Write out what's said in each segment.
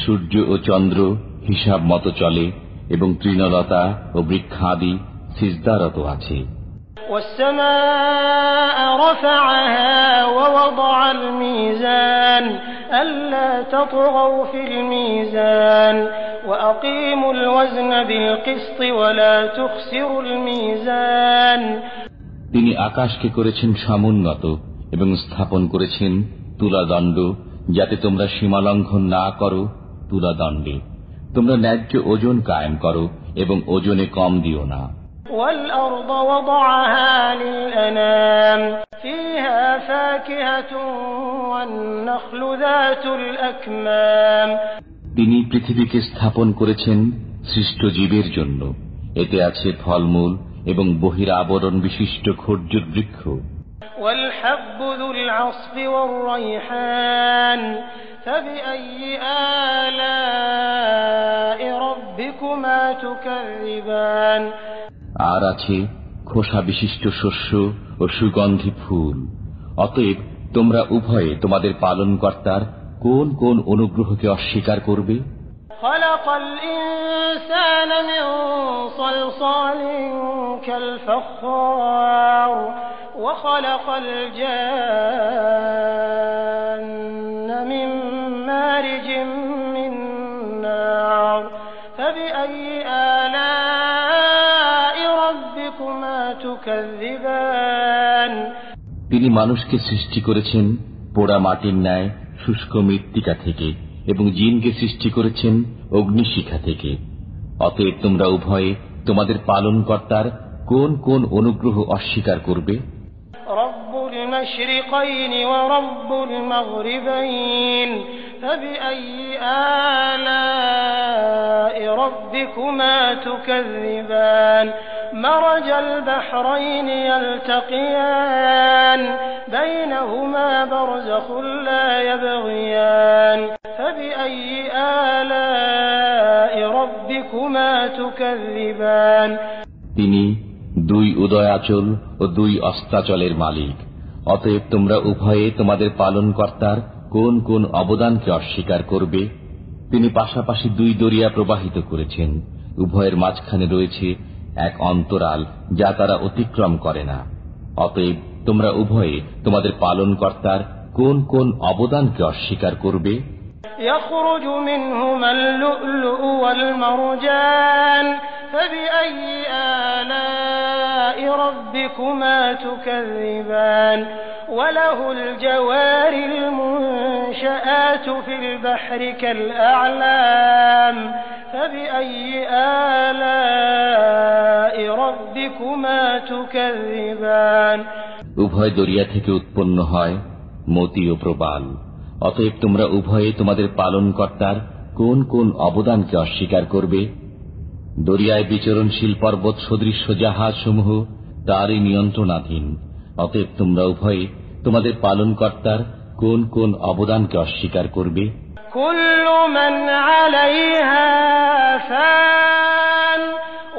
সূর্য ও চন্দ্র হিসাব মতো চলে এবং তৃণলতা ও বৃক্ষাদি সিজদারত আছে। والسماء رفعها ووضع الميزان ألا تطغوا في الميزان وأقيموا الوزن بالقسط ولا تخسروا الميزان। তিনি আকাশকে করেছেন সমুন্নত এবং স্থাপন করেছেন তুলাদণ্ড, যাতে তোমরা সীমালঙ্ঘন না করো। তুলাদণ্ডে তোমরা ন্যায্য ওজন কায়েম করো এবং ওজনে কম দিও না। والأرض وضعها للأنام فيها فاكهة والنخل ذات الأكمام। তিনি পৃথিবীকে স্থাপন করেছেন সৃষ্ট জীবের জন্য, এতে আছে ফলমূল এবং বহিরাবরণ বিশিষ্ট খর্জুর বৃক্ষ। والحب ذو العصف والريحان فبأي آلاء ربكما تكذبان। আর আছে খোসা বিশিষ্ট শস্য ও সুগন্ধি ফুল। অতএব তোমরা উভয়ে তোমাদের পালনকর্তার কোন কোন অনুগ্রহকে অস্বীকার করবে? خلق الإنسان من صلصال كالفخار وخلق الجان من مارج من نار فبأي آلاء ربكما تكذبان। তিনি মানুষকে সৃষ্টি করেছেন পোড়া মাটির ন্যায় শুষ্ক মৃত্তিকা থেকে এবং জিনকে সৃষ্টি করেছেন অগ্নিশিখা থেকে। অতএব তোমরা উভয়ে তোমাদের পালনকর্তার কোন কোন অনুগ্রহ অস্বীকার করবে? রব্বুল মাশরিকাইনি ওয়া রব্বুল মাগরিবাইন ফাবিআইয়ি আলা'i রাব্বিকুমা তুকাযযিবান। মারাজাল বাহরাইনি ইয়ালতাকিয়ান বাইনাহুমা বারযাখুন লা ইয়াবগিয়ান فبأي آلاء ربكما تكذبان। তিনি দুই উদয়াচল ও দুই অস্তাচলের মালিক। অতএব তোমরা উভয়ে তোমাদের পালনকর্তার কোন কোন অবদানকে অস্বীকার করবে? তিনি পাশাপাশি দুই দরিয়া প্রবাহিত করেছেন, উভয়ের মাঝখানে রয়েছে এক অন্তরাল যা তারা অতিক্রম করে না। অতএব তোমরা উভয়ে তোমাদের পালনকর্তার কোন কোন অবদানকে অস্বীকার করবে? يخرج منهما اللؤلؤ والمرجان فبأي آلاء ربكما تكذبان وله الجوار المنشآت في البحر كالأعلام فبأي آلاء ربكما تكذبان। উভয় দরিয়া থেকে উৎপন্ন হয় মতি ও প্রবাল। অতএব তোমরা উভয়ে তোমাদের পালনকর্তার কোন কোন অবদানকে অস্বীকার করবে? দরিয়ায় বিচরণশীল পর্বত সদৃশ্য জাহাজ সমূহ তারই নিয়ন্ত্রণাধীন। অতএব তোমরা উভয়ে তোমাদের পালনকর্তার কোন কোন অবদানকে অস্বীকার করবে? কুল্লু মান আলাইহা ফান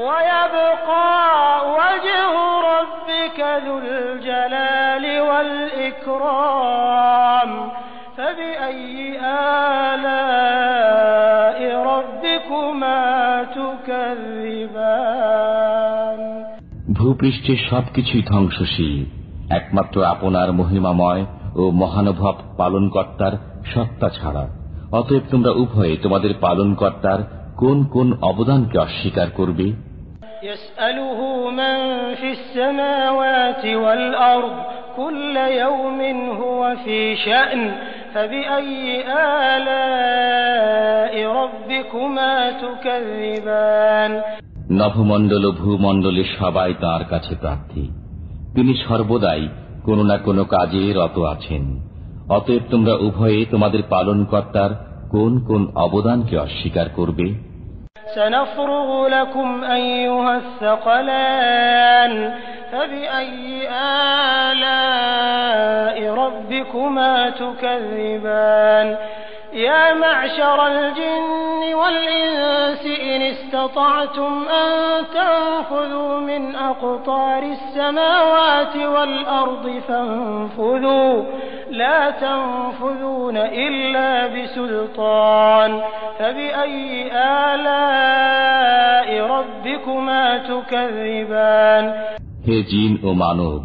ওয়া ইয়াবকা ওয়াজহু রাব্বিকা যুল জালালি ওয়াল ইকরাম فبأي آلاء ربكما تكذبان। ভূপৃষ্ঠের সবকিছুই ধ্বংসশীল, একমাত্র আপনার মহিমাময় ও মহানুভব পালনকর্তার সত্তা ছাড়া। অতএব তোমরা উভয়ে তোমাদের পালনকর্তার কোন কোন অবদানকে অস্বীকার করবে? يسأله من في السماوات والأرض كل يوم هو في شأن فبأي آلاء ربكما تكذبان। নভমণ্ডল ও ভূমণ্ডলের সবাই তাঁর কাছে প্রার্থী, তিনি সর্বদাই কোনো না কোনো কাজে রত আছেন। অতএব তোমরা উভয়ে তোমাদের পালনকর্তার কোন কোন অবদানকে অস্বীকার করবে? سنفرغ لكم أيها الثقلان فبأي آلاء ربكما تكذبان يا معشر الجن والإنس إن استطعتم أن تنفذوا من أقطار السماوات والأرض فانفذوا لا تنفذون إلا بسلطان فبأي آلاء ربكما تكذبان হে জিন ও মানব,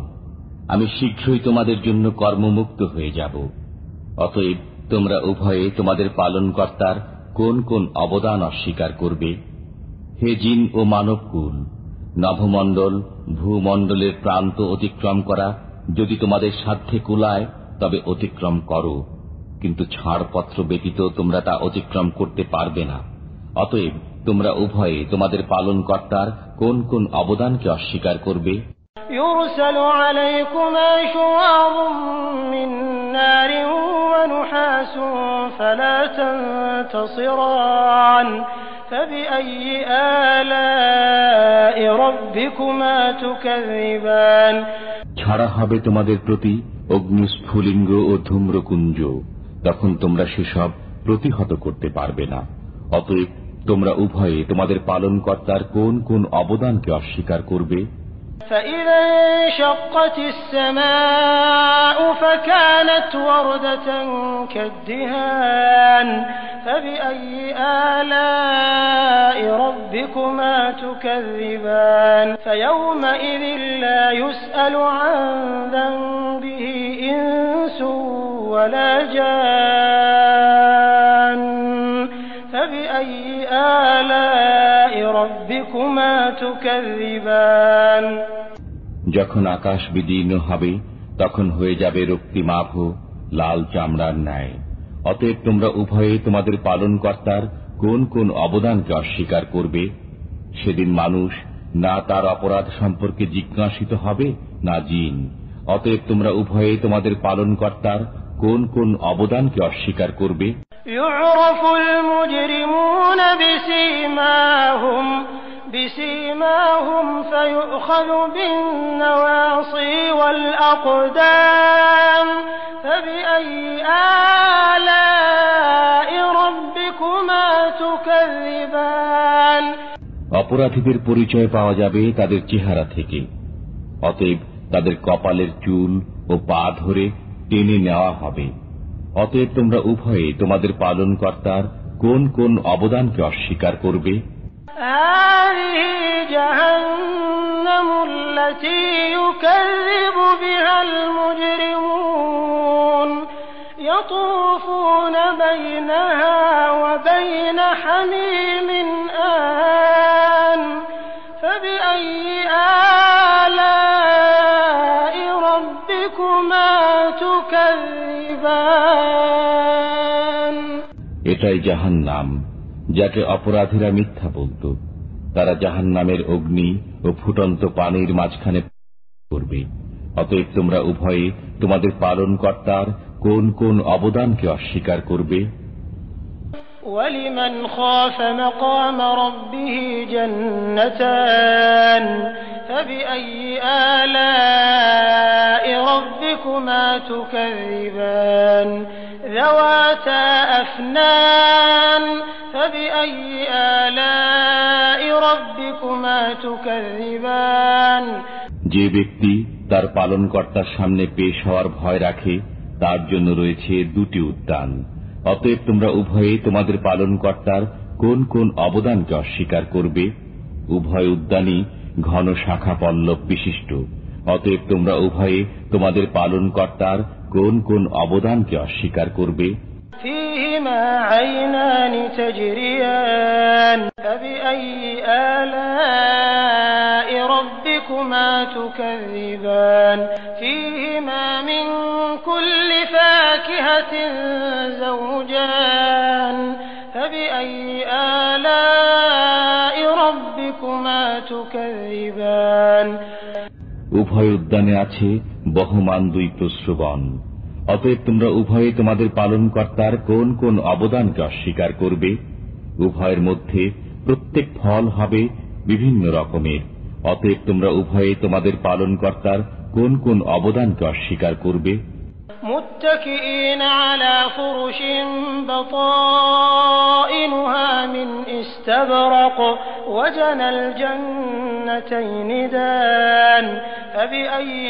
আমি শীঘ্রই তোমাদের জন্য কর্মমুক্ত হয়ে যাব। অতএব তোমরা উভয়ে তোমাদের পালনকর্তার কোন কোন অবদান অস্বীকার করবে? হে জিন ও মানবকুল, নভমণ্ডল ভূমণ্ডলের প্রান্ত অতিক্রম করা যদি তোমাদের সাধ্যে কুলায় তবে অতিক্রম করো, কিন্তু ছাড়পত্র ব্যতীত তোমরা তা অতিক্রম করতে পারবে না। অতএব তোমরা উভয়ে তোমাদের পালনকর্তার কোন কোন অবদানকে অস্বীকার করবে? يرسل عليكما شواظ من نار ونحاس فلا تنتصران فبأي آلاء ربكما تكذبان ছাড়া হবে তোমাদের প্রতি অগ্নিস্ফুলিঙ্গ ও ধূম্রকুঞ্জ, তখন তোমরা সেসব প্রতিহত করতে পারবে না। অতএব তোমরা উভয়ে তোমাদের পালনকর্তার কোন কোন অবদানকে অস্বীকার করবে? فإذا انشقت السماء فكانت وردة كالدهان فبأي آلاء ربكما تكذبان فيومئذ لا يسأل عن ذنبه إنس ولا جان فبأي آلاء ربكما تكذبان যখন আকাশ বিদীর্ণ হবে তখন হয়ে যাবে রক্তিমাভ লাল চামড়ার ন্যায়। অতএব তোমরা উভয়ে তোমাদের পালনকর্তার কোন কোন অবদানকে অস্বীকার করবে? সেদিন মানুষ না তার অপরাধ সম্পর্কে জিজ্ঞাসিত হবে, না জিন। অতএব তোমরা উভয়ে তোমাদের পালনকর্তার কোন কোন অবদানকে অস্বীকার করবে? يعرف المجرمون بسيماهم فيؤخذ بالنواصي والأقدام فبأي آلاء ربكما تكذبان অপরাধীদের পরিচয় পাওয়া যাবে তাদের চেহারা থেকে। অতএব তাদের কপালের চুল ও পা ধরে টেনে নেওয়া হবে। অতএব তোমরা উভয়ে তোমাদের পালনকর্তার কোন কোন অবদানকে অস্বীকার করবে? هذه جهنم التي يكذب بها المجرمون يطوفون بينها وبين حميم آن فبأي آلاء ربكما تكذبان এটাই জাহান্নাম, যাকে অপরাধীরা মিথ্যা বলত। তারা জাহান্নামের অগ্নি ও ফুটন্ত পানির মাঝখানে করবে। অতএব তোমরা উভয়ে তোমাদের পালনকর্তার কোন কোন অবদানকে অস্বীকার করবে? وَلِمَنْ خَافَ مَقَامَ رَبِّهِ جَنَّتَانِ فَبِأَيِّ آلَاءِ رَبِّكُمَا تُكَذِّبَانِ ذَوَاتَا أَفْنَانٍ فَبِأَيِّ آلَاءِ رَبِّكُمَا تُكَذِّبَانِ যে ব্যক্তি তার পালনকর্তার সামনে পেশ হওয়ার ভয় রাখে তার জন্য রয়েছে দুটি উদ্যান। অতএব তোমরা উভয়ে তোমাদের পালনকর্তার কোন কোন অবদানকে অস্বীকার করবে? উভয় উদ্যানই ঘন শাখা পল্লব বিশিষ্ট। অতএব তোমরা উভয়ে তোমাদের পালনকর্তার কোন কোন অবদানকে অস্বীকার করবে? فيهما عينان تجريان فبأي آلاء ربكما تكذبان فيهما من كل فاكهة زوجان فبأي آلاء ربكما تكذبان উভয় উদ্যানে আছে বহমান দুই প্রস্রবণ। অতএব তোমরা উভয়ে তোমাদের পালনকর্তার কোন কোন অবদানকে অস্বীকার করবে? উভয়ের মধ্যে প্রত্যেক ফল হবে বিভিন্ন রকমের। অতএব তোমরা উভয়ে তোমাদের পালনকর্তার কোন কোন অবদানকে অস্বীকার করবে? متكئين على فرش بطائنها من استبرق وجنى الجنتين دان فبأي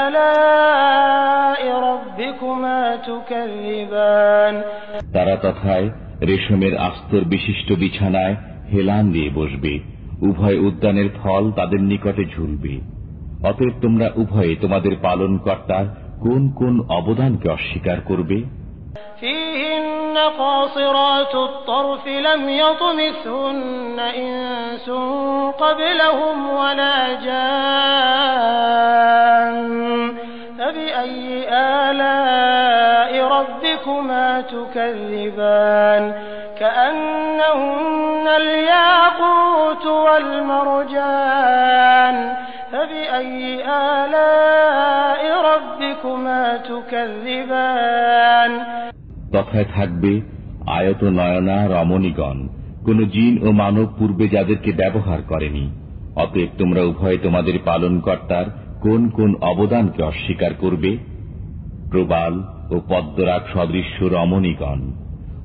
آلاء ربكما تكذبان তারা তথায় রেশমের আস্তর বিশিষ্ট বিছানায় হেলান দিয়ে বসবে, উভয় উদ্যানের ফল তাদের নিকটে ঝুলবে। অতএব তোমরা উভয়ে তোমাদের পালনকর্তার কোন কোন অবদানকে অস্বীকার করবে? فيهن قاصرات الطرف لم يطمثهن إنس قبلهم ولا جان فبأي آلاء ربكما تكذبان كأنهن الياقوت والمرجان فبأي آلاء ربكما تكذبان তথায় থাকবে আয়ত নয়না রমণীগণ, কোন জিন ও মানব পূর্বে যাদেরকে ব্যবহার করেনি। অতএব তোমরা উভয়ে তোমাদের পালনকর্তার কোন কোন অবদানকে অস্বীকার করবে? প্রবাল ও পদ্মরাগ সদৃশ্য রমণীগণ,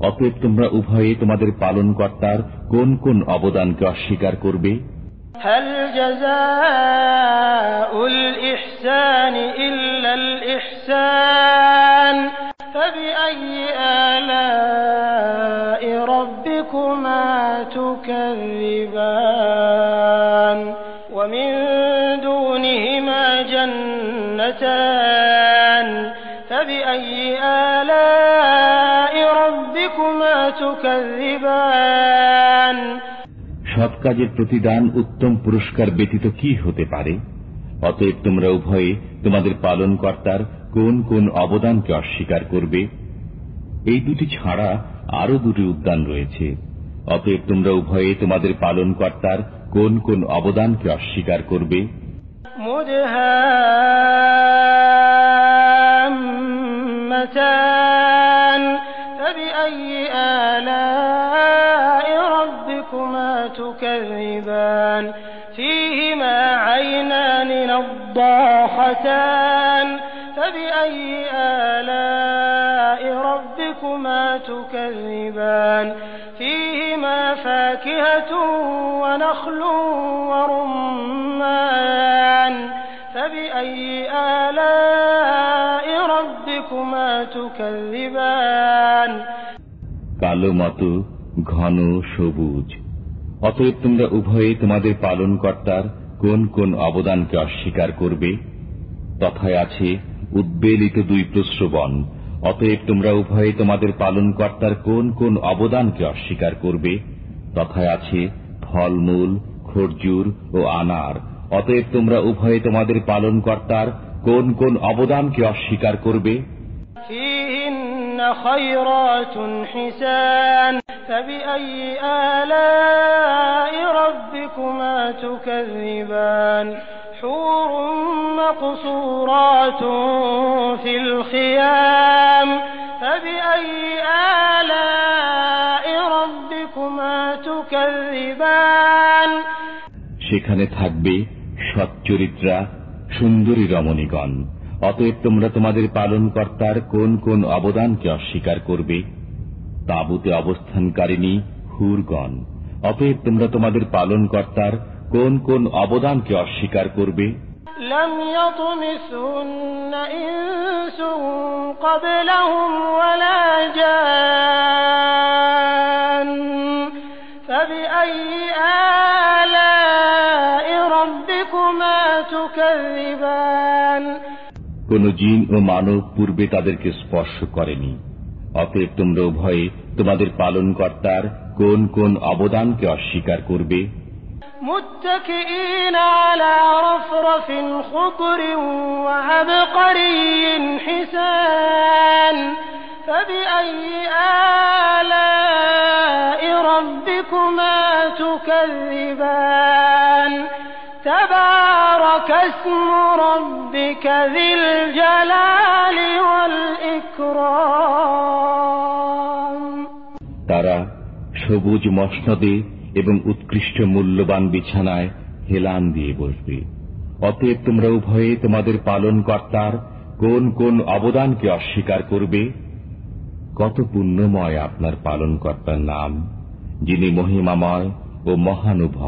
অতএব তোমরা উভয়ে তোমাদের পালনকর্তার কোন কোন অবদানকে অস্বীকার করবে? هل جزاء الإحسان إلا الإحسان فبأي آلاء ربكما تكذبان ومن دونهما جنتان فبأي آلاء ربكما تكذبان সৎ কাজের প্রতিদান উত্তম পুরস্কার ব্যতীত কি হতে পারে? অতএব তোমরা উভয়ে তোমাদের পালনকর্তার কোন কোন অবদানকে অস্বীকার করবে? এই দুটি ছাড়া আরো দুটি উদ্যান রয়েছে। অতএব তোমরা উভয়ে তোমাদের পালনকর্তার কোন কোন অবদানকে অস্বীকার করবে? مدهامتان فبأي آلاء ربكما تكذبان فيهما عينان نضاختان فبأي آلاء ربكما تكذبان فيهما فاكهة ونخل ورمان فبأي آلاء ربكما تكذبان কালো মতো ঘন সবুজ। অতএব তোমরা উভয়ে তোমাদের পালনকর্তার কোন কোন অবদানকে অস্বীকার করবে? তথায় আছে উদ্বেলিত দুই প্রস্রবণ। অতএব তোমরা উভয়ে তোমাদের পালনকর্তার কোন কোন অবদানকে অস্বীকার করবে? তথায় আছে ফলমূল, খরজুর ও আনার। অতএব তোমরা উভয়ে তোমাদের পালনকর্তার কোন কোন অবদানকে অস্বীকার করবে? فيهن خيرات حسان فبأي آلاء ربكما تكذبان حور مقصورات في الخيام فبأي آلاء ربكما تكذبان সেখানে থাকবে সচ্চরিত্রা সুন্দরী রমণীগণ। অতএব তোমরা তোমাদের পালনকর্তার কোন কোন অবদানকে অস্বীকার করবে? তাঁবুতে অবস্থানকারিণী হুরগণ। অতএব তোমরা তোমাদের পালনকর্তার কোন কোন অবদানকে অস্বীকার করবে? لم يطمثهن إنس قبلهم ولا جان فبأي آلاء ربكما تكذبان কোন জিন ও মানব পূর্বে তাদেরকে স্পর্শ করেনি। অতএব তোমরা উভয়ে তোমাদের পালনকর্তার কোন কোন অবদানকে অস্বীকার করবে? متكئين على رفرف خضر وعبقري حسان فبأي آلاء ربكما تكذبان تبارك اسم ربك ذي الجلال والإكرام তারা সবুজ মসনদে এবং উৎকৃষ্ট মূল্যবান বিছানায় হেলান দিয়ে বসবে। অতএব তোমরা উভয়ে তোমাদের পালনকর্তার কোন কোন অবদানকে অস্বীকার করবে? কত পুণ্যময় আপনার পালনকর্তার নাম, যিনি মহিমাময় ও মহানুভব।